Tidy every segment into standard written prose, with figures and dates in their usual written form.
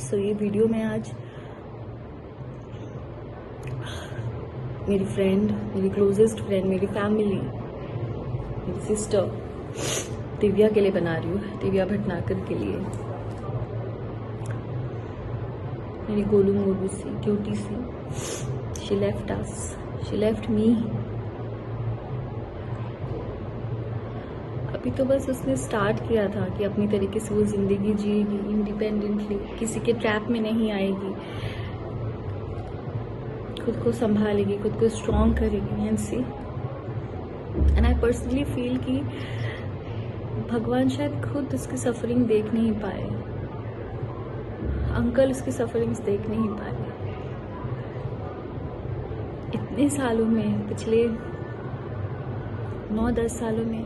सो ये वीडियो में आज मेरी फ्रेंड, मेरी क्लोजेस्ट फ्रेंड, मेरी फैमिली, मेरी सिस्टर दिव्या के लिए बना रही हूँ। दिव्या भटनागर के लिए, मेरी गोलू मोलू सी क्यूटी सी। She left us, she left me. अभी तो बस उसने स्टार्ट किया था कि अपनी तरीके से वो जिंदगी जिएगी इंडिपेंडेंटली, किसी के ट्रैप में नहीं आएगी, खुद को संभालेगी, खुद को स्ट्रॉन्ग करेगी। And see, and I personally feel कि भगवान शायद खुद उसकी सफरिंग देख नहीं पाए, अंकल उसकी सफरिंग्स देख नहीं पाए। इतने सालों में, पिछले 9-10 सालों में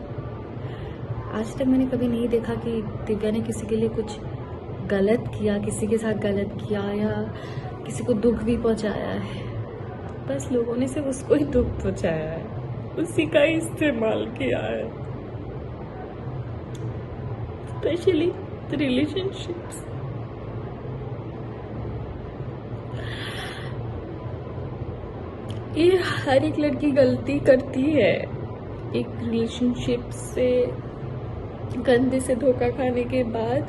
आज तक मैंने कभी नहीं देखा कि दिव्या ने किसी के लिए कुछ गलत किया, किसी के साथ गलत किया या किसी को दुख भी पहुंचाया है। बस लोगों ने सिर्फ उसको ही दुख पहुंचाया है, उसी का ही इस्तेमाल किया है, स्पेशली रिलेशनशिप्स। ये हर एक लड़की गलती करती है, एक रिलेशनशिप से, गंदे से धोखा खाने के बाद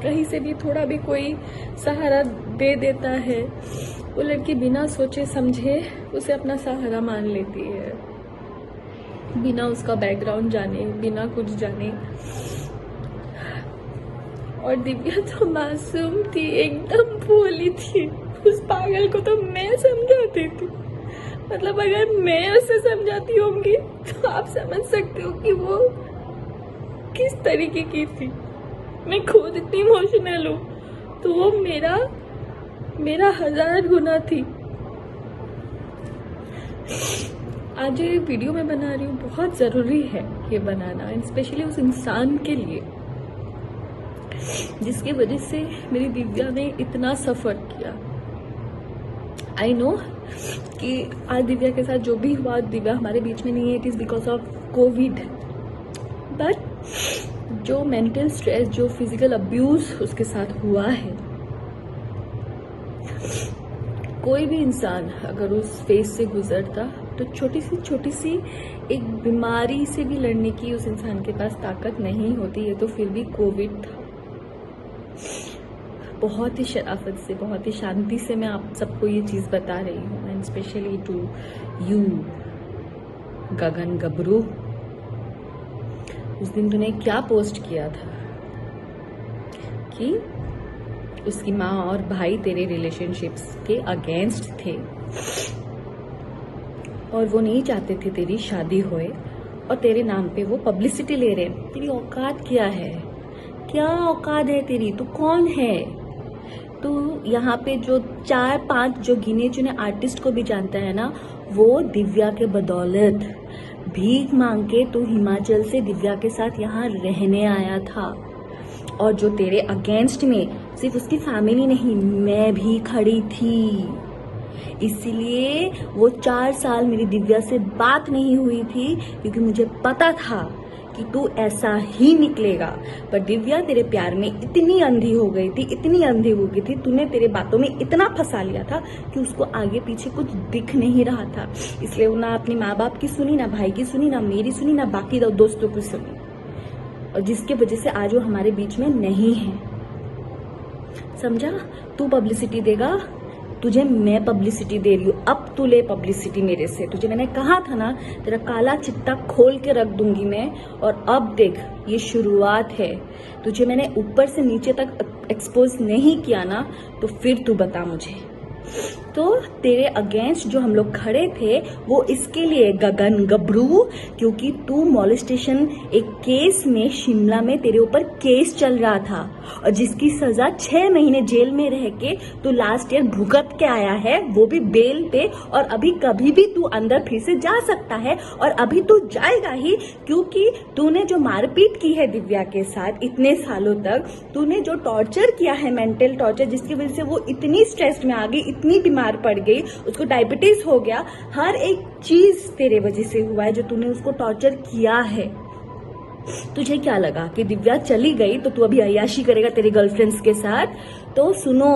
कहीं से भी थोड़ा भी कोई सहारा दे देता है, वो लड़की बिना सोचे समझे उसे अपना सहारा मान लेती है, बिना उसका बैकग्राउंड जाने, बिना कुछ जाने। और दिव्या तो मासूम थी, एकदम भोली थी। उस पागल को तो मैं समझाती थी, मतलब अगर मैं उसे समझाती होंगी तो आप समझ सकते हो कि वो किस तरीके की थी। मैं खुद इतनी इमोशनल हूँ तो वो मेरा 1000 गुना थी। आज ये वीडियो मैं बना रही हूँ, बहुत जरूरी है ये बनाना, स्पेशली उस इंसान के लिए जिसकी वजह से मेरी दिव्या ने इतना सफर किया। आई नो कि आज दिव्या के साथ जो भी हुआ, दिव्या हमारे बीच में नहीं है, it is because of Covid. But जो मेंटल स्ट्रेस, जो फिजिकल अब्यूज उसके साथ हुआ है, कोई भी इंसान अगर उस फेज से गुजरता तो छोटी सी एक बीमारी से भी लड़ने की उस इंसान के पास ताकत नहीं होती है। तो फिर भी कोविड था। बहुत ही शराफत से, बहुत ही शांति से मैं आप सबको ये चीज बता रही हूँ, एंड स्पेशली टू यू गगन गबरू। उस दिन तूने क्या पोस्ट किया था कि उसकी माँ और भाई तेरे रिलेशनशिप्स के अगेंस्ट थे और वो नहीं चाहते थे तेरी शादी होए, और तेरे नाम पे वो पब्लिसिटी ले रहे हैं। तेरी औकात क्या है? क्या औकात है तेरी? तू कौन है? तू यहाँ पे जो 4-5 जो गिने चुने आर्टिस्ट को भी जानता है ना, वो दिव्या के बदौलत भीख मांग के तू हिमाचल से दिव्या के साथ यहाँ रहने आया था। और जो तेरे अगेंस्ट में सिर्फ उसकी फैमिली नहीं, मैं भी खड़ी थी। इसीलिए वो 4 साल मेरी दिव्या से बात नहीं हुई थी, क्योंकि मुझे पता था कि तू ऐसा ही निकलेगा। पर दिव्या तेरे प्यार में इतनी अंधी हो गई थी, इतनी अंधी हो गई थी, तूने तेरे बातों में इतना फंसा लिया था कि उसको आगे पीछे कुछ दिख नहीं रहा था। इसलिए वो ना अपने माँ बाप की सुनी, ना भाई की सुनी, ना मेरी सुनी, ना बाकी दोस्तों की सुनी, और जिसके वजह से आज वो हमारे बीच में नहीं है। समझा? तू पब्लिसिटी देगा, तुझे मैं पब्लिसिटी दे रही हूँ। अब तू ले पब्लिसिटी मेरे से। तुझे मैंने कहा था ना, तेरा काला चिट्टा खोल के रख दूंगी मैं। और अब देख, ये शुरुआत है। तुझे मैंने ऊपर से नीचे तक एक्सपोज नहीं किया ना, तो फिर तू बता मुझे। तो तेरे अगेंस्ट जो हम लोग खड़े थे वो इसके लिए गगन गबरू, क्योंकि तू मॉलेस्टेशन एक केस में शिमला में तेरे ऊपर केस चल रहा था, और जिसकी सजा 6 महीने जेल में रह के तू लास्ट ईयर भुगत के आया है, वो भी बेल पे। और अभी कभी भी तू अंदर फिर से जा सकता है, और अभी तू जाएगा ही, क्योंकि तूने जो मारपीट की है दिव्या के साथ इतने सालों तक, तूने जो टॉर्चर किया है, मेंटल टॉर्चर, जिसकी वजह से वो इतनी स्ट्रेस्ड में आ गई, इतनी बीमार पड़ गई, उसको डायबिटीज हो गया। हर एक चीज तेरे वजह से हुआ है, जो तूने उसको टॉर्चर किया है। तुझे क्या लगा कि दिव्या चली गई तो तू अभी अय्याशी करेगा तेरे गर्लफ्रेंड्स के साथ? तो सुनो,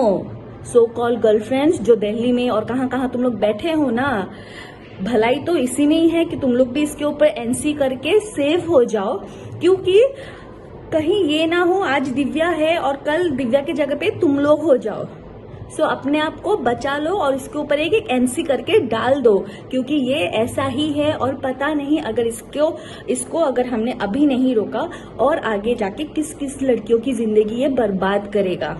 सो कॉल गर्लफ्रेंड्स जो दिल्ली में और कहाँ कहाँ तुम लोग बैठे हो ना, भलाई तो इसी में ही है कि तुम लोग भी इसके ऊपर एनसी करके सेव हो जाओ, क्योंकि कहीं ये ना हो आज दिव्या है और कल दिव्या की जगह पे तुम लोग हो जाओ। सो अपने आप को बचा लो और इसके ऊपर एक एनसी करके डाल दो, क्योंकि ये ऐसा ही है और पता नहीं अगर इसको अगर हमने अभी नहीं रोका और आगे जाके किस किस लड़कियों की जिंदगी ये बर्बाद करेगा।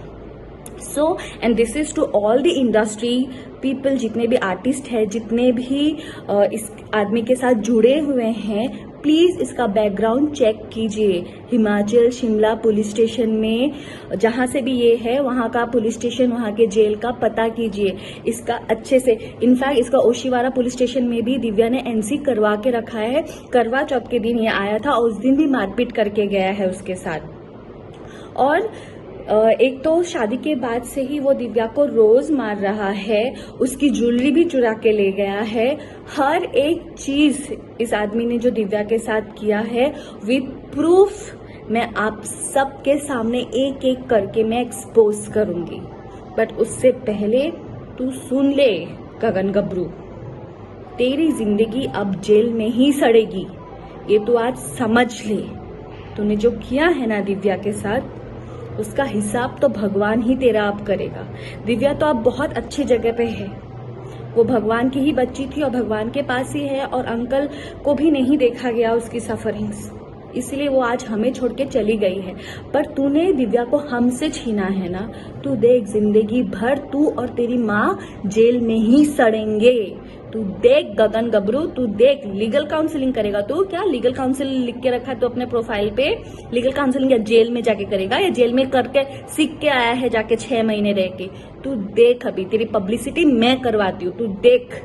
So and this is to all the industry people, जितने भी आर्टिस्ट हैं, जितने भी इस आदमी के साथ जुड़े हुए हैं, प्लीज इसका बैकग्राउंड चेक कीजिए। हिमाचल शिमला पुलिस स्टेशन में जहां से भी ये है वहां का पुलिस स्टेशन, वहां के जेल का पता कीजिए इसका अच्छे से। इनफैक्ट इसका ओशीवारा पुलिस स्टेशन में भी दिव्या ने एनसी करवा के रखा है। करवा चौथ के दिन ये आया था और उस दिन भी मारपीट करके गया है उसके साथ। और एक तो शादी के बाद से ही वो दिव्या को रोज मार रहा है, उसकी ज्वेलरी भी चुरा के ले गया है। हर एक चीज इस आदमी ने जो दिव्या के साथ किया है विद प्रूफ मैं आप सबके सामने एक एक करके मैं एक्सपोज करूंगी। बट उससे पहले तू सुन ले गगन गबरू, तेरी जिंदगी अब जेल में ही सड़ेगी, ये तू आज समझ ले। तूने जो किया है ना दिव्या के साथ, उसका हिसाब तो भगवान ही तेरा अब करेगा। दिव्या तो अब बहुत अच्छी जगह पे है, वो भगवान की ही बच्ची थी और भगवान के पास ही है, और अंकल को भी नहीं देखा गया उसकी सफरिंग्स, इसलिए वो आज हमें छोड़ के चली गई है। पर तूने दिव्या को हमसे छीना है ना, तू देख जिंदगी भर तू और तेरी माँ जेल में ही सड़ेंगे। तू देख गगन गबरू, तू देख। लीगल काउंसलिंग करेगा तू? क्या लीगल काउंसलिंग लिख के रखा है तो अपने प्रोफाइल पे? लीगल काउंसलिंग या जेल में जाके करेगा, या जेल में करके सीख के आया है जाके 6 महीने रह के? तू देख, अभी तेरी पब्लिसिटी मैं करवाती हूँ, तू देख।